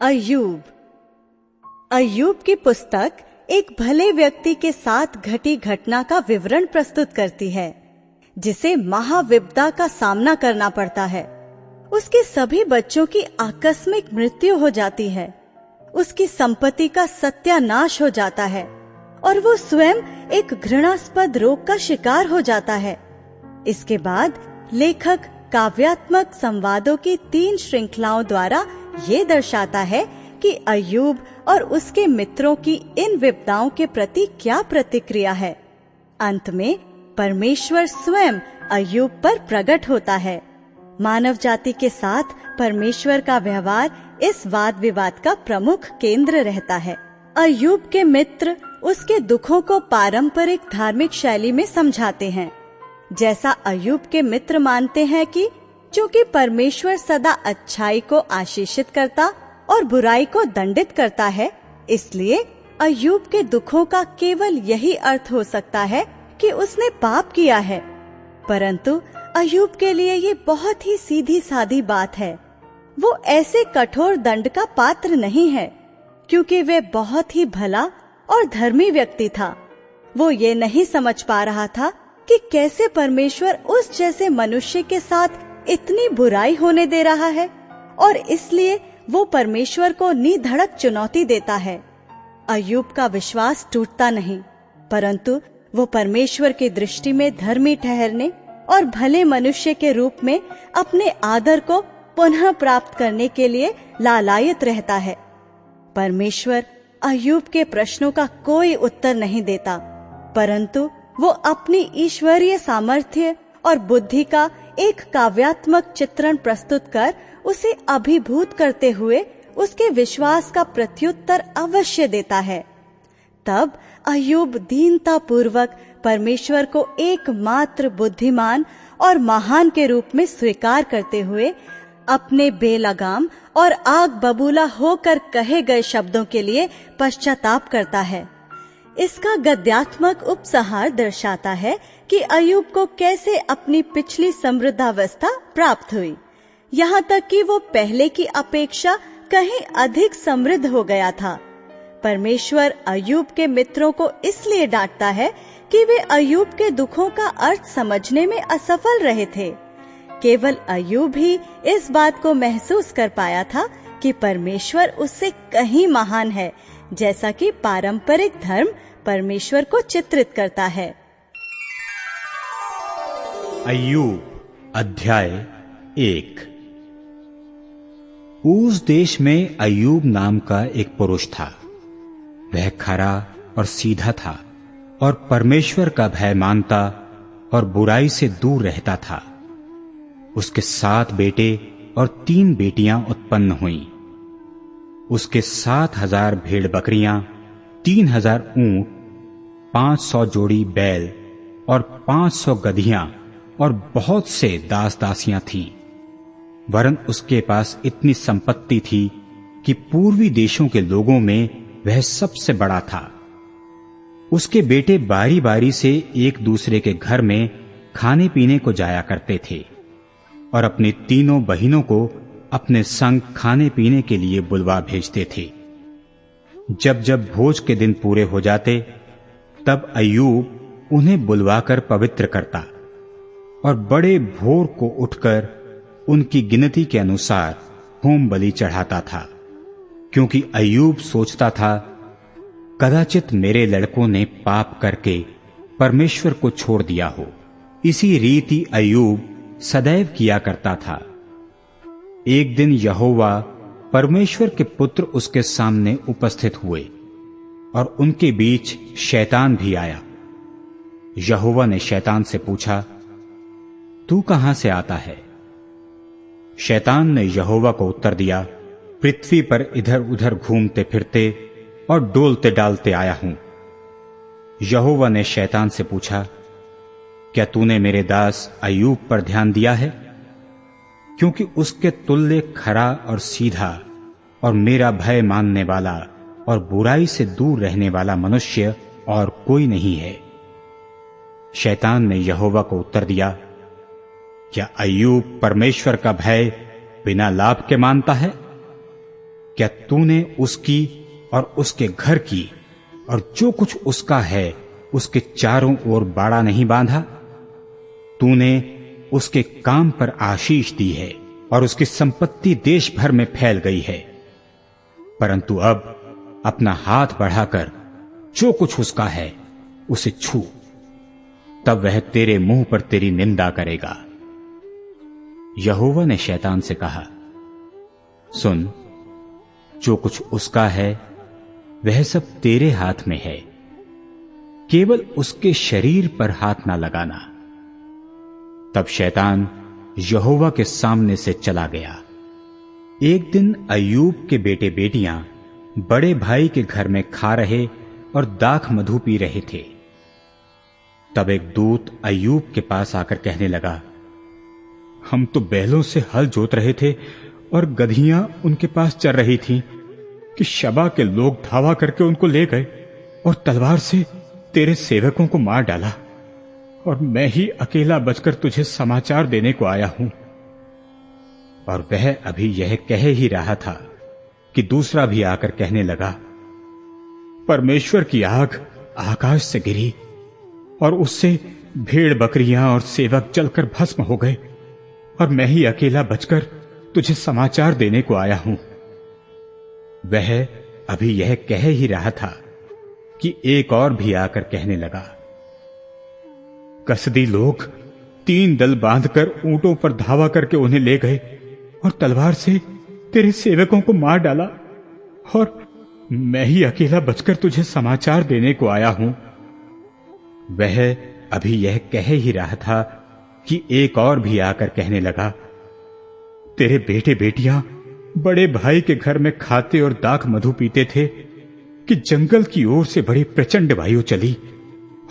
अय्यूब। अय्यूब की पुस्तक एक भले व्यक्ति के साथ घटी घटना का विवरण प्रस्तुत करती है, जिसे महाविपदा का सामना करना पड़ता है। उसके सभी बच्चों की आकस्मिक मृत्यु हो जाती है, उसकी संपत्ति का सत्यानाश हो जाता है और वो स्वयं एक घृणास्पद रोग का शिकार हो जाता है। इसके बाद लेखक काव्यात्मक संवादों की 3 श्रृंखलाओं द्वारा ये दर्शाता है कि अय्यूब और उसके मित्रों की इन विपदाओं के प्रति क्या प्रतिक्रिया है। अंत में परमेश्वर स्वयं अय्यूब पर प्रकट होता है। मानव जाति के साथ परमेश्वर का व्यवहार इस वाद विवाद का प्रमुख केंद्र रहता है। अय्यूब के मित्र उसके दुखों को पारंपरिक धार्मिक शैली में समझाते हैं। जैसा अय्यूब के मित्र मानते हैं कि चूंकि परमेश्वर सदा अच्छाई को आशीषित करता और बुराई को दंडित करता है, इसलिए अय्यूब के दुखों का केवल यही अर्थ हो सकता है कि उसने पाप किया है। परंतु अय्यूब के लिए ये बहुत ही सीधी सादी बात है। वो ऐसे कठोर दंड का पात्र नहीं है, क्योंकि वे बहुत ही भला और धर्मी व्यक्ति था। वो ये नहीं समझ पा रहा था कि कैसे परमेश्वर उस जैसे मनुष्य के साथ इतनी बुराई होने दे रहा है, और इसलिए वो परमेश्वर को निधड़क चुनौती देता है। अय्यूब का विश्वास टूटता नहीं, परंतु वो परमेश्वर की दृष्टि में धर्मी ठहरने और भले मनुष्य के रूप में अपने आदर को पुनः प्राप्त करने के लिए लालायित रहता है। परमेश्वर अय्यूब के प्रश्नों का कोई उत्तर नहीं देता, परंतु वो अपनी ईश्वरीय सामर्थ्य और बुद्धि का एक काव्यात्मक चित्रण प्रस्तुत कर उसे अभिभूत करते हुए उसके विश्वास का प्रत्युत्तर अवश्य देता है। तब अय्यूब दीनता पूर्वक परमेश्वर को एकमात्र बुद्धिमान और महान के रूप में स्वीकार करते हुए अपने बेलगाम और आग बबूला होकर कहे गए शब्दों के लिए पश्चाताप करता है। इसका गद्यात्मक उपसंहार दर्शाता है कि अय्यूब को कैसे अपनी पिछली समृद्धावस्था प्राप्त हुई, यहाँ तक कि वो पहले की अपेक्षा कहीं अधिक समृद्ध हो गया था। परमेश्वर अय्यूब के मित्रों को इसलिए डांटता है कि वे अय्यूब के दुखों का अर्थ समझने में असफल रहे थे। केवल अय्यूब ही इस बात को महसूस कर पाया था कि परमेश्वर उससे कहीं महान है, जैसा कि पारंपरिक धर्म परमेश्वर को चित्रित करता है। अय्यूब अध्याय 1। ऊस देश में अय्यूब नाम का एक पुरुष था। वह खरा और सीधा था और परमेश्वर का भय मानता और बुराई से दूर रहता था। उसके 7 बेटे और 3 बेटियां उत्पन्न हुईं। उसके 7,000 भेड़ बकरियां, 3,000 ऊंट, 500 जोड़ी बैल और 500 गधियां और बहुत से दास दासियां थीं। वरन उसके पास इतनी संपत्ति थी कि पूर्वी देशों के लोगों में वह सबसे बड़ा था। उसके बेटे बारी बारी से एक दूसरे के घर में खाने पीने को जाया करते थे और अपनी तीनों बहनों को अपने संग खाने पीने के लिए बुलवा भेजते थे। जब जब भोज के दिन पूरे हो जाते, तब अय्यूब उन्हें बुलवाकर पवित्र करता और बड़े भोर को उठकर उनकी गिनती के अनुसार होम बलि चढ़ाता था, क्योंकि अय्यूब सोचता था, कदाचित मेरे लड़कों ने पाप करके परमेश्वर को छोड़ दिया हो। इसी रीति अय्यूब सदैव किया करता था। एक दिन यहोवा परमेश्वर के पुत्र उसके सामने उपस्थित हुए और उनके बीच शैतान भी आया। यहोवा ने शैतान से पूछा, तू कहां से आता है? शैतान ने यहोवा को उत्तर दिया, पृथ्वी पर इधर उधर घूमते फिरते और डोलते डालते आया हूं। यहोवा ने शैतान से पूछा, क्या तूने मेरे दास अय्यूब पर ध्यान दिया है? क्योंकि उसके तुल्य खरा और सीधा और मेरा भय मानने वाला और बुराई से दूर रहने वाला मनुष्य और कोई नहीं है। शैतान ने यहोवा को उत्तर दिया, क्या अय्यूब परमेश्वर का भय बिना लाभ के मानता है? क्या तूने उसकी और उसके घर की और जो कुछ उसका है उसके चारों ओर बाड़ा नहीं बांधा? तूने उसके काम पर आशीष दी है और उसकी संपत्ति देश भर में फैल गई है। परंतु अब अपना हाथ बढ़ाकर जो कुछ उसका है उसे छू, तब वह तेरे मुंह पर तेरी निंदा करेगा। यहोवा ने शैतान से कहा, सुन, जो कुछ उसका है वह सब तेरे हाथ में है, केवल उसके शरीर पर हाथ ना लगाना। तब शैतान यहोवा के सामने से चला गया। एक दिन अय्यूब के बेटे बेटियां बड़े भाई के घर में खा रहे और दाख मधु पी रहे थे। तब एक दूत अय्यूब के पास आकर कहने लगा, हम तो बैलों से हल जोत रहे थे और गधियां उनके पास चर रही थीं कि शबा के लोग धावा करके उनको ले गए और तलवार से तेरे सेवकों को मार डाला, और मैं ही अकेला बचकर तुझे समाचार देने को आया हूं। और वह अभी यह कह ही रहा था कि दूसरा भी आकर कहने लगा, परमेश्वर की आग आकाश से गिरी और उससे भेड़ बकरियां और सेवक जलकर भस्म हो गए, और मैं ही अकेला बचकर तुझे समाचार देने को आया हूं। वह अभी यह कह ही रहा था कि एक और भी आकर कहने लगा, कसदी लोग 3 दल बांधकर ऊंटों पर धावा करके उन्हें ले गए और तलवार से तेरे सेवकों को मार डाला, और मैं ही अकेला बचकर तुझे समाचार देने को आया हूं। वह अभी यह कह ही रहा था कि एक और भी आकर कहने लगा, तेरे बेटे बेटियां बड़े भाई के घर में खाते और दाख मधु पीते थे कि जंगल की ओर से बड़ी प्रचंड वायु चली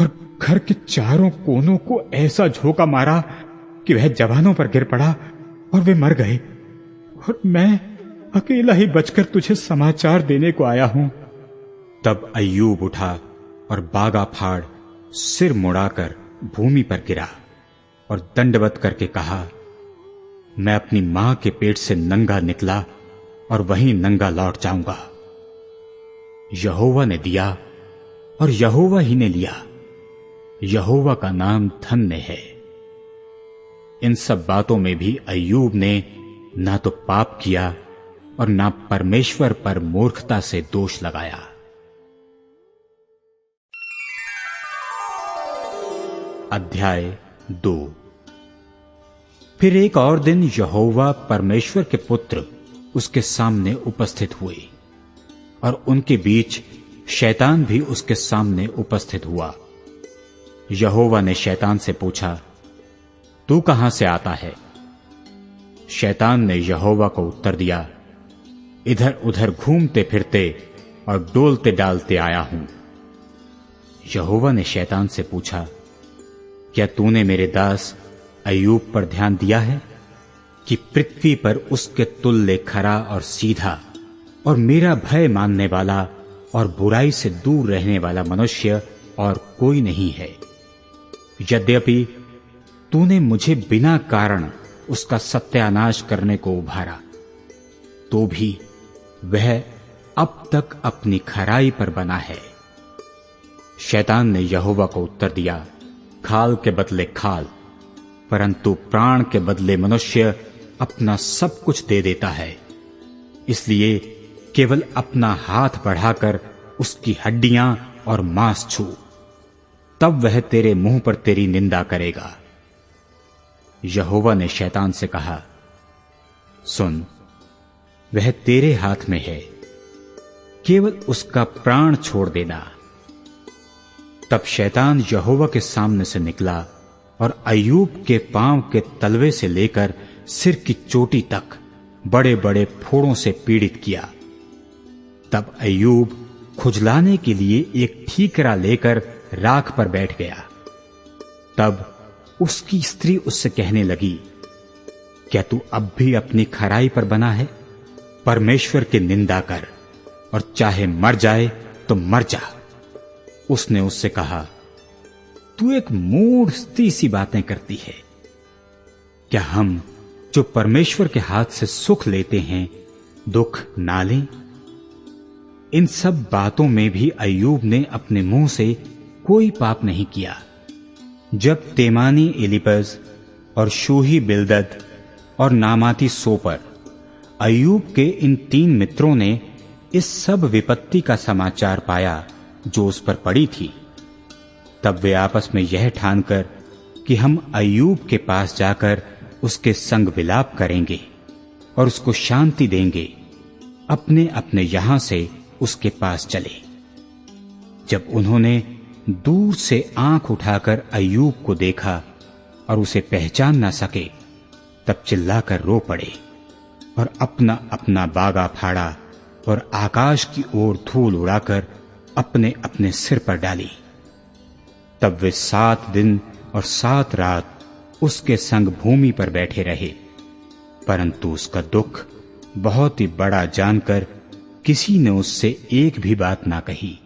और घर के चारों कोनों को ऐसा झोंका मारा कि वह जवानों पर गिर पड़ा और वे मर गए, और मैं अकेला ही बचकर तुझे समाचार देने को आया हूं। तब अय्यूब उठा और बागा फाड़ सिर मुड़ाकर भूमि पर गिरा और दंडवत करके कहा, मैं अपनी मां के पेट से नंगा निकला और वहीं नंगा लौट जाऊंगा। यहोवा ने दिया और यहोवा ही ने लिया, यहोवा का नाम धन्य है। इन सब बातों में भी अय्यूब ने ना तो पाप किया और ना परमेश्वर पर मूर्खता से दोष लगाया। अध्याय 2। फिर एक और दिन यहोवा परमेश्वर के पुत्र उसके सामने उपस्थित हुए, और उनके बीच शैतान भी उसके सामने उपस्थित हुआ। यहोवा ने शैतान से पूछा, तू कहां से आता है? शैतान ने यहोवा को उत्तर दिया, इधर उधर घूमते फिरते और डोलते डालते आया हूं। यहोवा ने शैतान से पूछा, क्या तूने मेरे दास अय्यूब पर ध्यान दिया है कि पृथ्वी पर उसके तुल्य खरा और सीधा और मेरा भय मानने वाला और बुराई से दूर रहने वाला मनुष्य और कोई नहीं है? यद्यपि तूने मुझे बिना कारण उसका सत्यानाश करने को उभारा, तो भी वह अब तक अपनी खराई पर बना है। शैतान ने यहोवा को उत्तर दिया, खाल के बदले खाल, परंतु प्राण के बदले मनुष्य अपना सब कुछ दे देता है। इसलिए केवल अपना हाथ बढ़ाकर उसकी हड्डियां और मांस छू, तब वह तेरे मुंह पर तेरी निंदा करेगा। यहोवा ने शैतान से कहा, सुन, वह तेरे हाथ में है, केवल उसका प्राण छोड़ देना। तब शैतान यहोवा के सामने से निकला और अय्यूब के पांव के तलवे से लेकर सिर की चोटी तक बड़े बड़े फोड़ों से पीड़ित किया। तब अय्यूब खुजलाने के लिए एक ठीकरा लेकर राख पर बैठ गया। तब उसकी स्त्री उससे कहने लगी, क्या तू अब भी अपनी खराई पर बना है? परमेश्वर की निंदा कर और चाहे मर जाए तो मर जा। उसने उससे कहा, तू एक मूढ़ स्त्री सी बातें करती है। क्या हम जो परमेश्वर के हाथ से सुख लेते हैं दुख ना लें? इन सब बातों में भी अय्यूब ने अपने मुंह से कोई पाप नहीं किया। जब तेमानी एलिपज और शूही बिल्दद और नामाती सोपर, अय्यूब के इन 3 मित्रों ने इस सब विपत्ति का समाचार पाया जो उस पर पड़ी थी, तब वे आपस में यह ठानकर कि हम अय्यूब के पास जाकर उसके संग विलाप करेंगे और उसको शांति देंगे, अपने अपने यहां से उसके पास चले। जब उन्होंने दूर से आंख उठाकर अय्यूब को देखा और उसे पहचान न सके, तब चिल्लाकर रो पड़े और अपना अपना बागा फाड़ा और आकाश की ओर धूल उड़ाकर अपने अपने सिर पर डाली। तब वे 7 दिन और 7 रात उसके संग भूमि पर बैठे रहे, परंतु उसका दुख बहुत ही बड़ा जानकर किसी ने उससे एक भी बात ना कही।